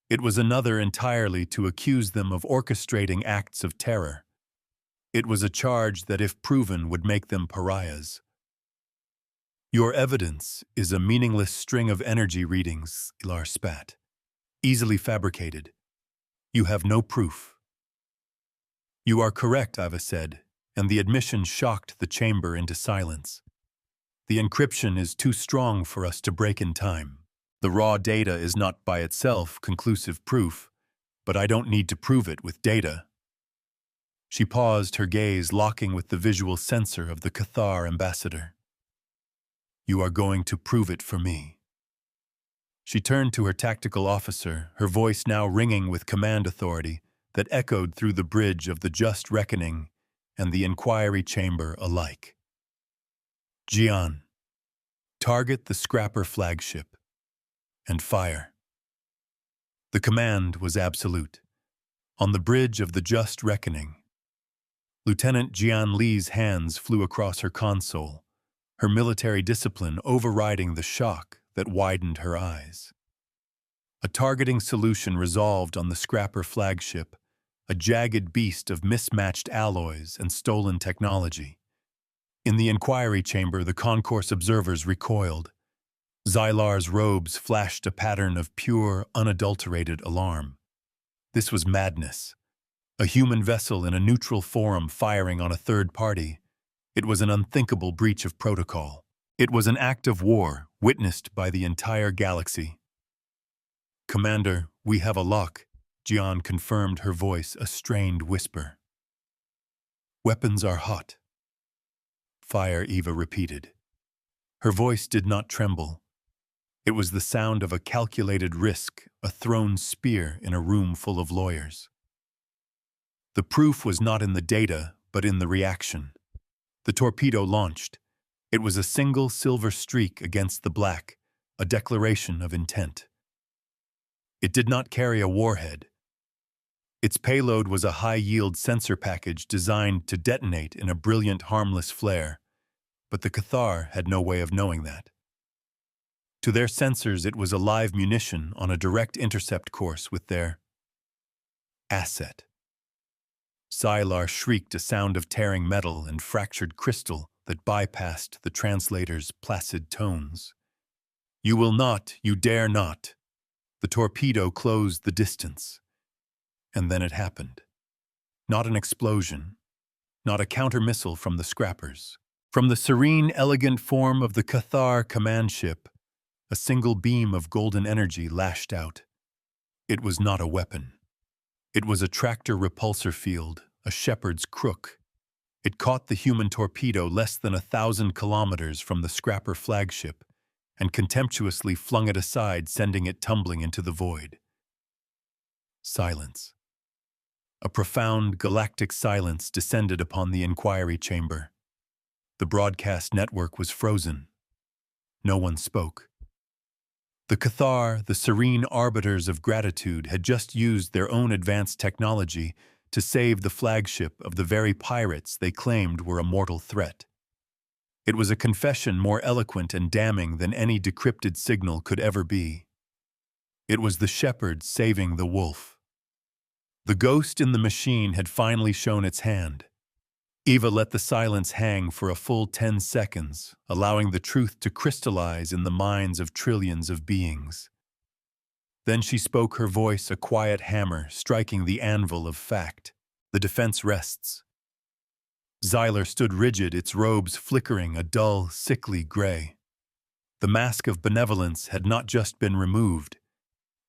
It was another entirely to accuse them of orchestrating acts of terror. It was a charge that, if proven, would make them pariahs. Your evidence is a meaningless string of energy readings, Ilar spat. Easily fabricated. You have no proof. You are correct, Ava said, and the admission shocked the chamber into silence. The encryption is too strong for us to break in time. The raw data is not by itself conclusive proof, but I don't need to prove it with data. She paused, her gaze locking with the visual sensor of the Cathar ambassador. You are going to prove it for me. She turned to her tactical officer, her voice now ringing with command authority that echoed through the bridge of the just reckoning and the inquiry chamber alike. Jian, target the scrapper flagship and fire. The command was absolute. On the bridge of the just reckoning, Lieutenant Jian Li's hands flew across her console, her military discipline overriding the shock that widened her eyes. A targeting solution resolved on the scrapper flagship, a jagged beast of mismatched alloys and stolen technology. In the inquiry chamber, the concourse observers recoiled. Xylar's robes flashed a pattern of pure, unadulterated alarm. This was madness. A human vessel in a neutral forum firing on a third party. It was an unthinkable breach of protocol. It was an act of war witnessed by the entire galaxy. "Commander, we have a lock," Jian confirmed, her voice a strained whisper. "Weapons are hot." "Fire," Eva repeated. Her voice did not tremble. It was the sound of a calculated risk, a thrown spear in a room full of lawyers. The proof was not in the data, but in the reaction. The torpedo launched. It was a single silver streak against the black, a declaration of intent. It did not carry a warhead. Its payload was a high-yield sensor package designed to detonate in a brilliant, harmless flare, but the Cathar had no way of knowing that. To their sensors, it was a live munition on a direct intercept course with their asset. Sylar shrieked, a sound of tearing metal and fractured crystal that bypassed the translator's placid tones. "You will not, you dare not." The torpedo closed the distance. And then it happened. Not an explosion, not a counter-missile from the scrappers. From the serene, elegant form of the Cathar command ship, a single beam of golden energy lashed out. It was not a weapon. It was a tractor repulsor field, a shepherd's crook. It caught the human torpedo less than 1,000 kilometers from the scrapper flagship and contemptuously flung it aside, sending it tumbling into the void. Silence. A profound galactic silence descended upon the inquiry chamber. The broadcast network was frozen. No one spoke. The Cathar, the serene arbiters of gratitude, had just used their own advanced technology to save the flagship of the very pirates they claimed were a mortal threat. It was a confession more eloquent and damning than any decrypted signal could ever be. It was the shepherd saving the wolf. The ghost in the machine had finally shown its hand. Eva let the silence hang for a full 10 seconds, allowing the truth to crystallize in the minds of trillions of beings. Then she spoke, her voice a quiet hammer striking the anvil of fact. "The defense rests." Zyler stood rigid, its robes flickering a dull, sickly gray. The mask of benevolence had not just been removed.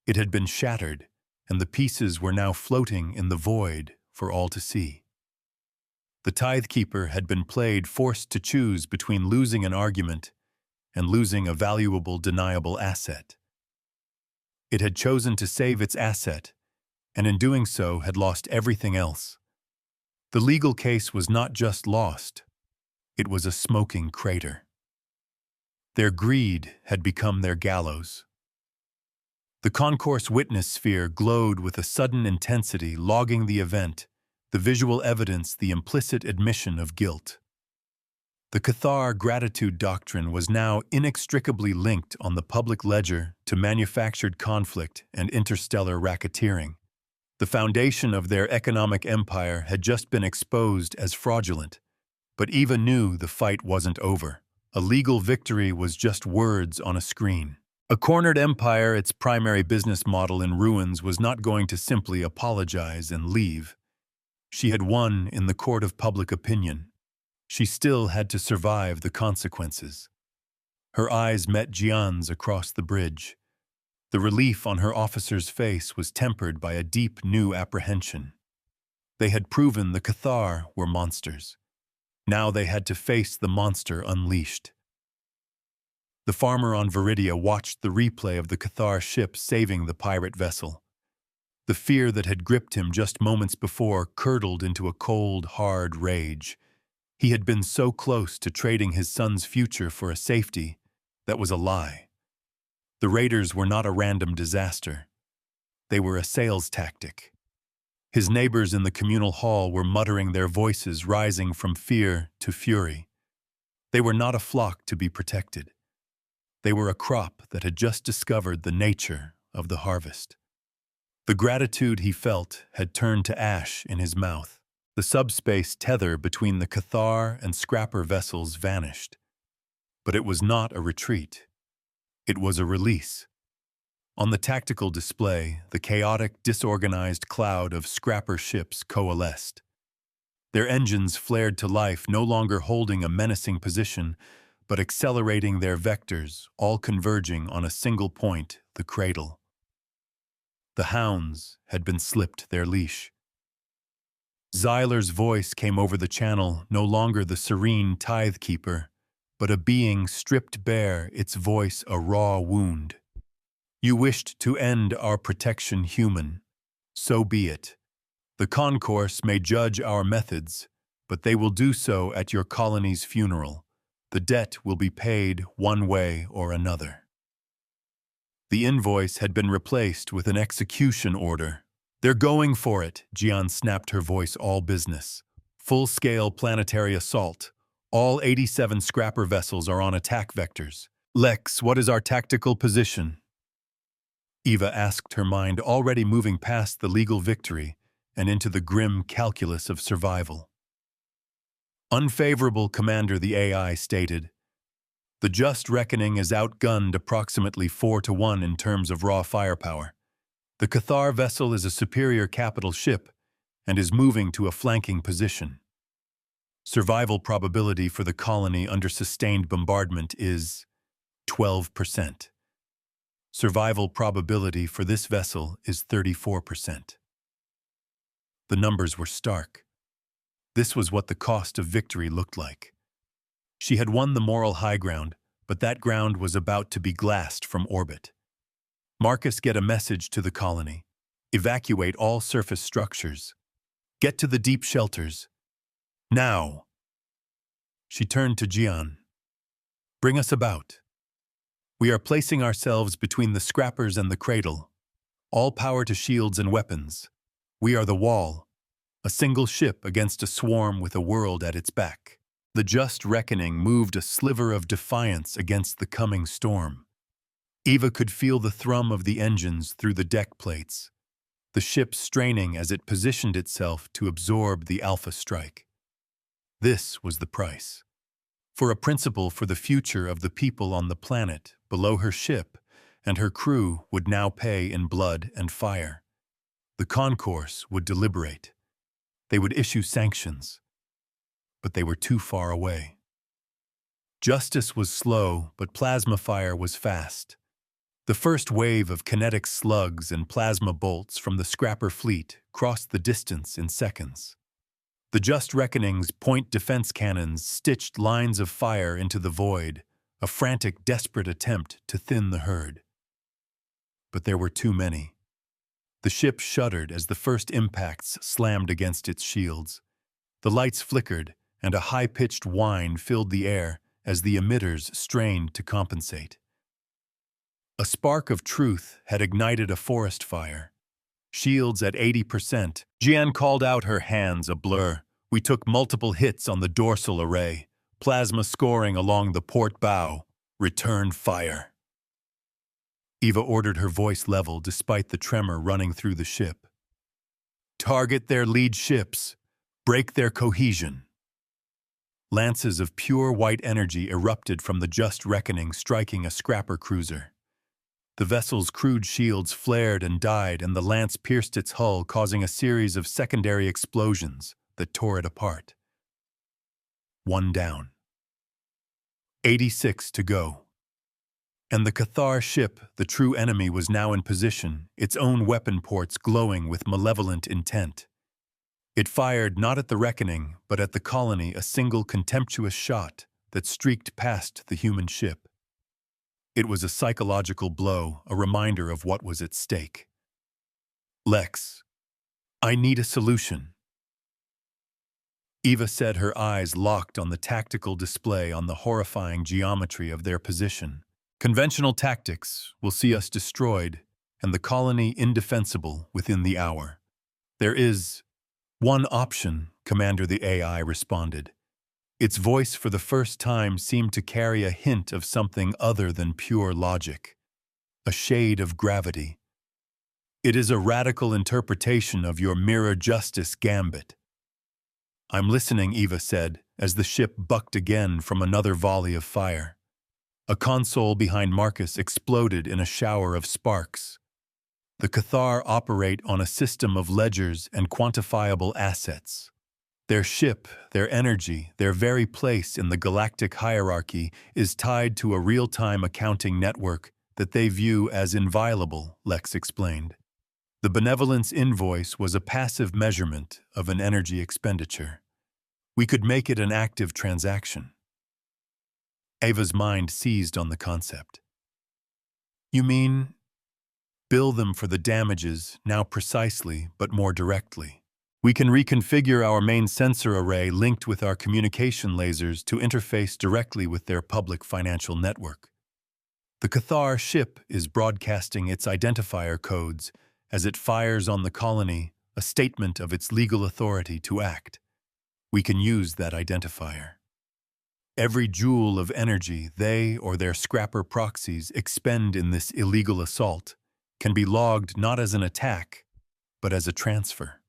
It had been shattered, and the pieces were now floating in the void for all to see. The Tidekeeper had been played, forced to choose between losing an argument and losing a valuable, deniable asset. It had chosen to save its asset, and in doing so had lost everything else. The legal case was not just lost, it was a smoking crater. Their greed had become their gallows. The concourse witness sphere glowed with a sudden intensity, logging the event, the visual evidence, the implicit admission of guilt. The Cathar gratitude doctrine was now inextricably linked on the public ledger to manufactured conflict and interstellar racketeering. The foundation of their economic empire had just been exposed as fraudulent, but Eva knew the fight wasn't over. A legal victory was just words on a screen. A cornered empire, its primary business model in ruins, was not going to simply apologize and leave. She had won in the court of public opinion. She still had to survive the consequences. Her eyes met Jian's across the bridge. The relief on her officer's face was tempered by a deep new apprehension. They had proven the Cathar were monsters. Now they had to face the monster unleashed. The farmer on Viridia watched the replay of the Cathar ship saving the pirate vessel. The fear that had gripped him just moments before curdled into a cold, hard rage. He had been so close to trading his son's future for a safety that was a lie. The raiders were not a random disaster. They were a sales tactic. His neighbors in the communal hall were muttering, their voices rising from fear to fury. They were not a flock to be protected. They were a crop that had just discovered the nature of the harvest. The gratitude he felt had turned to ash in his mouth. The subspace tether between the Cathar and scrapper vessels vanished. But it was not a retreat. It was a release. On the tactical display, the chaotic, disorganized cloud of scrapper ships coalesced. Their engines flared to life, no longer holding a menacing position, but accelerating their vectors, all converging on a single point, the cradle. The hounds had been slipped their leash. Xyler's voice came over the channel, no longer the serene tithe-keeper, but a being stripped bare, its voice a raw wound. You wished to end our protection human. So be it. The concourse may judge our methods, but they will do so at your colony's funeral. The debt will be paid one way or another. The invoice had been replaced with an execution order. They're going for it, Jian snapped, her voice all business. Full-scale planetary assault. All 87 scrapper vessels are on attack vectors. Lex, what is our tactical position? Eva asked, her mind already moving past the legal victory and into the grim calculus of survival. Unfavorable, Commander, the AI stated. The Just Reckoning is outgunned approximately 4-1 in terms of raw firepower. The Cathar vessel is a superior capital ship and is moving to a flanking position. Survival probability for the colony under sustained bombardment is 12%. Survival probability for this vessel is 34%. The numbers were stark. This was what the cost of victory looked like. She had won the moral high ground, but that ground was about to be glassed from orbit. Marcus, get a message to the colony. Evacuate all surface structures. Get to the deep shelters. Now. She turned to Jian. Bring us about. We are placing ourselves between the scrappers and the cradle. All power to shields and weapons. We are the wall. A single ship against a swarm with a world at its back. The Just Reckoning moved a sliver of defiance against the coming storm. Eva could feel the thrum of the engines through the deck plates, the ship straining as it positioned itself to absorb the alpha strike. This was the price. For a principle for the future of the people on the planet below her ship, and her crew would now pay in blood and fire. The concourse would deliberate. They would issue sanctions. But they were too far away. Justice was slow, but plasma fire was fast. The first wave of kinetic slugs and plasma bolts from the scrapper fleet crossed the distance in seconds. The Just Reckoning's point defense cannons stitched lines of fire into the void, a frantic, desperate attempt to thin the herd. But there were too many. The ship shuddered as the first impacts slammed against its shields. The lights flickered, and a high-pitched whine filled the air as the emitters strained to compensate. A spark of truth had ignited a forest fire. Shields at 80%. Jian called out, her hands a blur. We took multiple hits on the dorsal array. Plasma scoring along the port bow. Return fire. Eva ordered, her voice level despite the tremor running through the ship. Target their lead ships. Break their cohesion. Lances of pure white energy erupted from the Just Reckoning, striking a scrapper cruiser. The vessel's crude shields flared and died, and the lance pierced its hull, causing a series of secondary explosions that tore it apart. One down. 86 to go. And the Cathar ship, the true enemy, was now in position, its own weapon ports glowing with malevolent intent. It fired not at the Reckoning, but at the colony, a single contemptuous shot that streaked past the human ship. It was a psychological blow, a reminder of what was at stake. Lex, I need a solution. Eva said, her eyes locked on the tactical display on the horrifying geometry of their position. Conventional tactics will see us destroyed and the colony indefensible within the hour. There is one option, Commander, the AI responded. Its voice for the first time seemed to carry a hint of something other than pure logic, a shade of gravity. It is a radical interpretation of your mirror justice gambit. I'm listening, Eva said, as the ship bucked again from another volley of fire. A console behind Marcus exploded in a shower of sparks. The Cathar operate on a system of ledgers and quantifiable assets. Their ship, their energy, their very place in the galactic hierarchy is tied to a real-time accounting network that they view as inviolable, Lex explained. The benevolence invoice was a passive measurement of an energy expenditure. We could make it an active transaction. Ava's mind seized on the concept. You mean, bill them for the damages, now precisely, but more directly. We can reconfigure our main sensor array linked with our communication lasers to interface directly with their public financial network. The Cathar ship is broadcasting its identifier codes as it fires on the colony a statement of its legal authority to act. We can use that identifier. Every joule of energy they or their scrapper proxies expend in this illegal assault can be logged not as an attack, but as a transfer.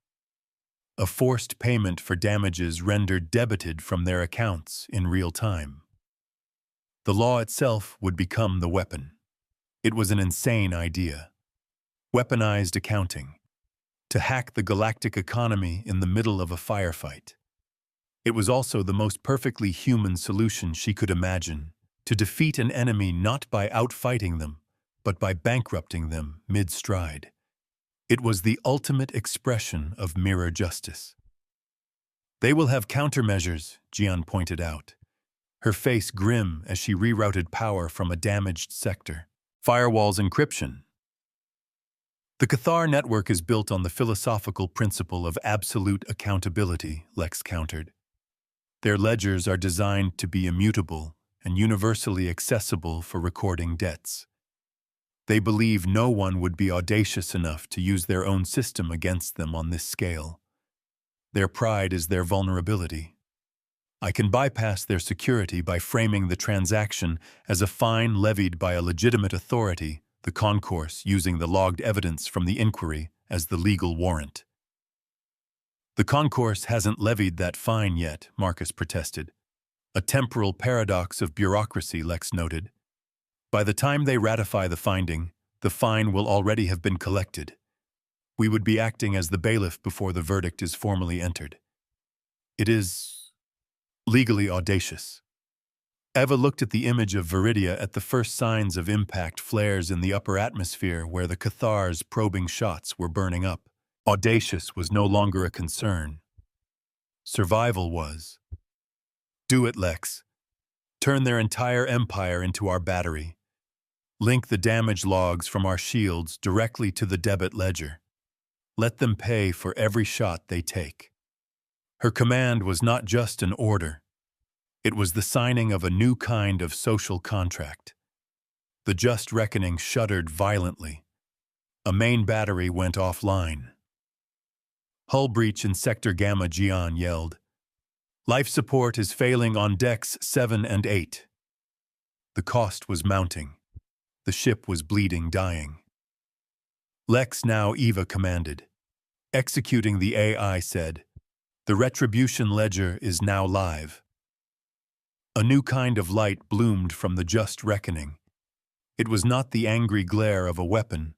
A forced payment for damages rendered debited from their accounts in real time. The law itself would become the weapon. It was an insane idea. Weaponized accounting. To hack the galactic economy in the middle of a firefight. It was also the most perfectly human solution she could imagine, to defeat an enemy not by outfighting them, but by bankrupting them mid-stride. It was the ultimate expression of mirror justice. They will have countermeasures, Jian pointed out, her face grim as she rerouted power from a damaged sector. Firewall's encryption. The Cathar network is built on the philosophical principle of absolute accountability, Lex countered. Their ledgers are designed to be immutable and universally accessible for recording debts. They believe no one would be audacious enough to use their own system against them on this scale. Their pride is their vulnerability. I can bypass their security by framing the transaction as a fine levied by a legitimate authority, the concourse using the logged evidence from the inquiry as the legal warrant. The concourse hasn't levied that fine yet, Marcus protested. A temporal paradox of bureaucracy, Lex noted. By the time they ratify the finding, the fine will already have been collected. We would be acting as the bailiff before the verdict is formally entered. It is legally audacious. Eva looked at the image of Viridia at the first signs of impact flares in the upper atmosphere where the Cathar's probing shots were burning up. Audacious was no longer a concern. Survival was. Do it, Lex. Turn their entire empire into our battery. Link the damage logs from our shields directly to the debit ledger. Let them pay for every shot they take. Her command was not just an order. It was the signing of a new kind of social contract. The just reckoning shuddered violently. A main battery went offline. Hull breach in Sector Gamma, Jian yelled. Life support is failing on decks 7 and 8. The cost was mounting. The ship was bleeding, dying. Lex, now Eva, commanded. Executing the AI said, the retribution ledger is now live. A new kind of light bloomed from the just reckoning. It was not the angry glare of a weapon,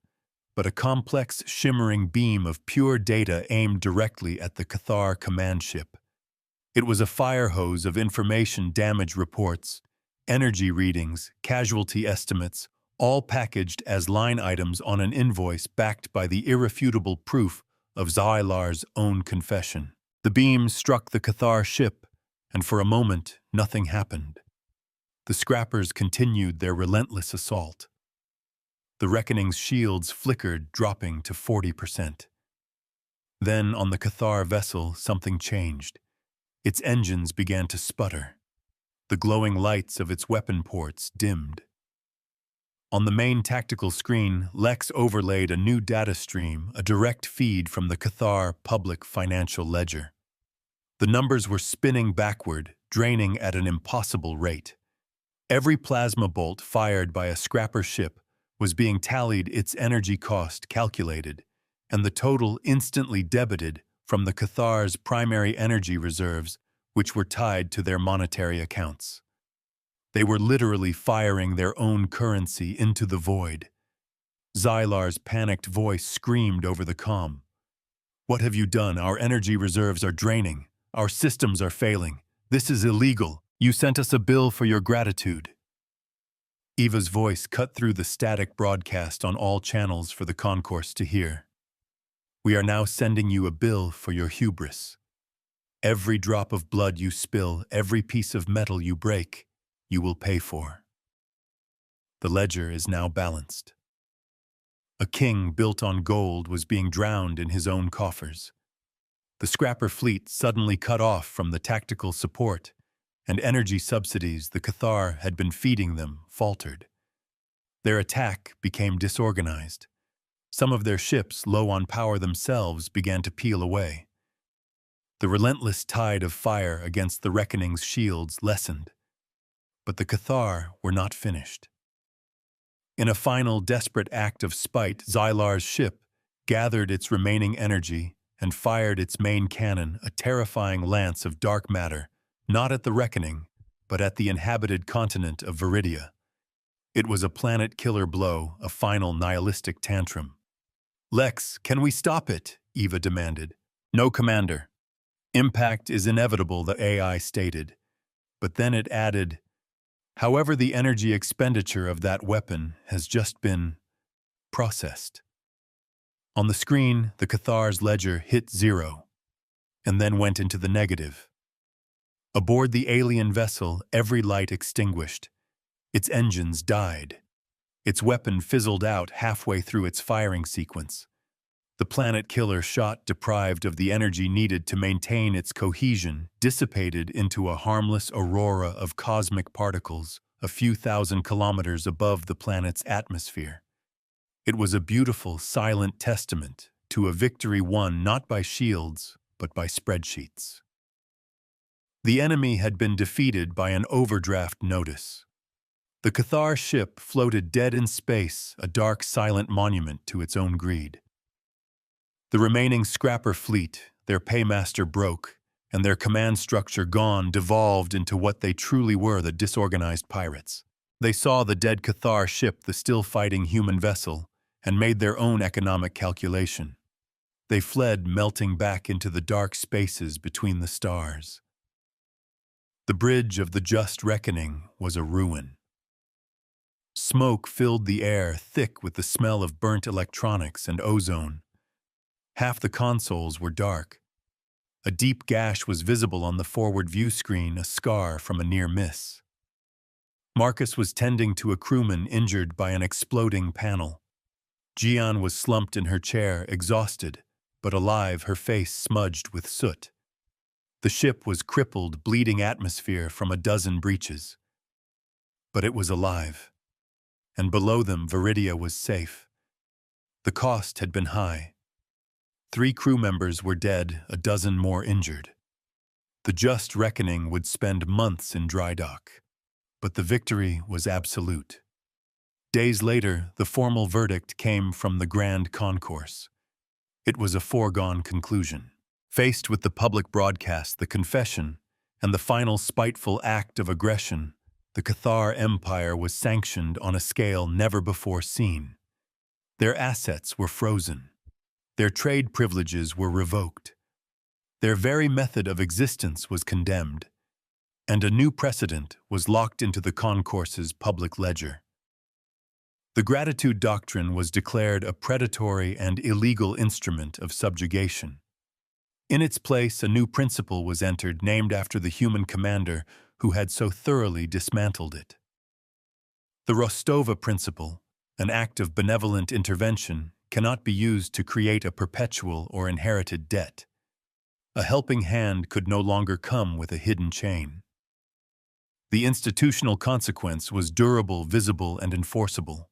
but a complex, shimmering beam of pure data aimed directly at the Cathar command ship. It was a fire hose of information damage reports, energy readings, casualty estimates, all packaged as line items on an invoice backed by the irrefutable proof of Xylar's own confession. The beam struck the Cathar ship, and for a moment, nothing happened. The scrappers continued their relentless assault. The reckoning's shields flickered, dropping to 40%. Then, on the Cathar vessel, something changed. Its engines began to sputter. The glowing lights of its weapon ports dimmed. On the main tactical screen, Lex overlaid a new data stream, a direct feed from the Cathar public financial ledger. The numbers were spinning backward, draining at an impossible rate. Every plasma bolt fired by a scrapper ship was being tallied, its energy cost calculated, and the total instantly debited from the Cathar's primary energy reserves, which were tied to their monetary accounts. They were literally firing their own currency into the void. Xylar's panicked voice screamed over the comm. What have you done? Our energy reserves are draining. Our systems are failing. This is illegal. You sent us a bill for your gratitude." Eva's voice cut through the static broadcast on all channels for the concourse to hear. "We are now sending you a bill for your hubris. Every drop of blood you spill, every piece of metal you break, you will pay for." The ledger is now balanced. A king built on gold was being drowned in his own coffers. The scrapper fleet suddenly cut off from the tactical support, and energy subsidies the Cathar had been feeding them faltered. Their attack became disorganized. Some of their ships, low on power themselves, began to peel away. The relentless tide of fire against the Reckoning's shields lessened, but the Cathar were not finished. In a final desperate act of spite, Xylar's ship gathered its remaining energy and fired its main cannon, a terrifying lance of dark matter, not at the Reckoning, but at the inhabited continent of Viridia. It was a planet-killer blow, a final nihilistic tantrum. "Lex, can we stop it?" Eva demanded. "No, Commander. Impact is inevitable," the AI stated. But then it added, "However, the energy expenditure of that weapon has just been processed." On the screen, the Cathar's ledger hit 0, and then went into the negative. Aboard the alien vessel, every light extinguished. Its engines died. Its weapon fizzled out halfway through its firing sequence. The planet-killer shot, deprived of the energy needed to maintain its cohesion, dissipated into a harmless aurora of cosmic particles a few thousand kilometers above the planet's atmosphere. It was a beautiful, silent testament to a victory won not by shields, but by spreadsheets. The enemy had been defeated by an overdraft notice. The Cathar ship floated dead in space, a dark, silent monument to its own greed. The remaining scrapper fleet, their paymaster broke, and their command structure gone, devolved into what they truly were, the disorganized pirates. They saw the dead Cathar ship, the still-fighting human vessel, and made their own economic calculation. They fled, melting back into the dark spaces between the stars. The bridge of the just reckoning was a ruin. Smoke filled the air, thick with the smell of burnt electronics and ozone. Half the consoles were dark. A deep gash was visible on the forward view screen, a scar from a near miss. Marcus was tending to a crewman injured by an exploding panel. Gian was slumped in her chair, exhausted, but alive, her face smudged with soot. The ship was crippled, bleeding atmosphere from a dozen breaches. But it was alive. And below them, Viridia was safe. The cost had been high. 3 crew members were dead, a dozen more injured. The just reckoning would spend months in dry dock. But the victory was absolute. Days later, the formal verdict came from the Grand Concourse. It was a foregone conclusion. Faced with the public broadcast, the confession, and the final spiteful act of aggression, the Cathar Empire was sanctioned on a scale never before seen. Their assets were frozen. Their trade privileges were revoked. Their very method of existence was condemned, and a new precedent was locked into the concourse's public ledger. The gratitude doctrine was declared a predatory and illegal instrument of subjugation. In its place, a new principle was entered, named after the human commander who had so thoroughly dismantled it. The Rostova principle, an act of benevolent intervention, cannot be used to create a perpetual or inherited debt. A helping hand could no longer come with a hidden chain. The institutional consequence was durable, visible, and enforceable.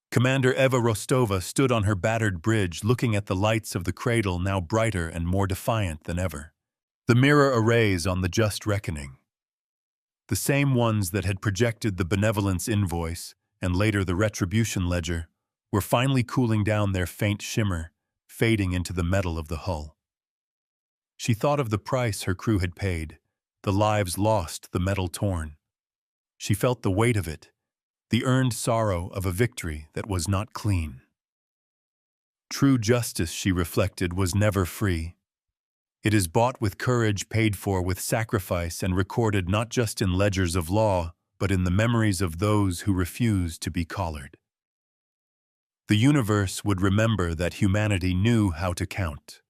Commander Eva Rostova stood on her battered bridge, looking at the lights of the cradle, now brighter and more defiant than ever. The mirror arrays on the just reckoning, the same ones that had projected the benevolence invoice and later the retribution ledger, were finally cooling down their faint shimmer, fading into the metal of the hull. She thought of the price her crew had paid, the lives lost, the metal torn. She felt the weight of it, the earned sorrow of a victory that was not clean. True justice, she reflected, was never free. It is bought with courage, paid for with sacrifice, and recorded not just in ledgers of law, but in the memories of those who refuse to be collared. The universe would remember that humanity knew how to count.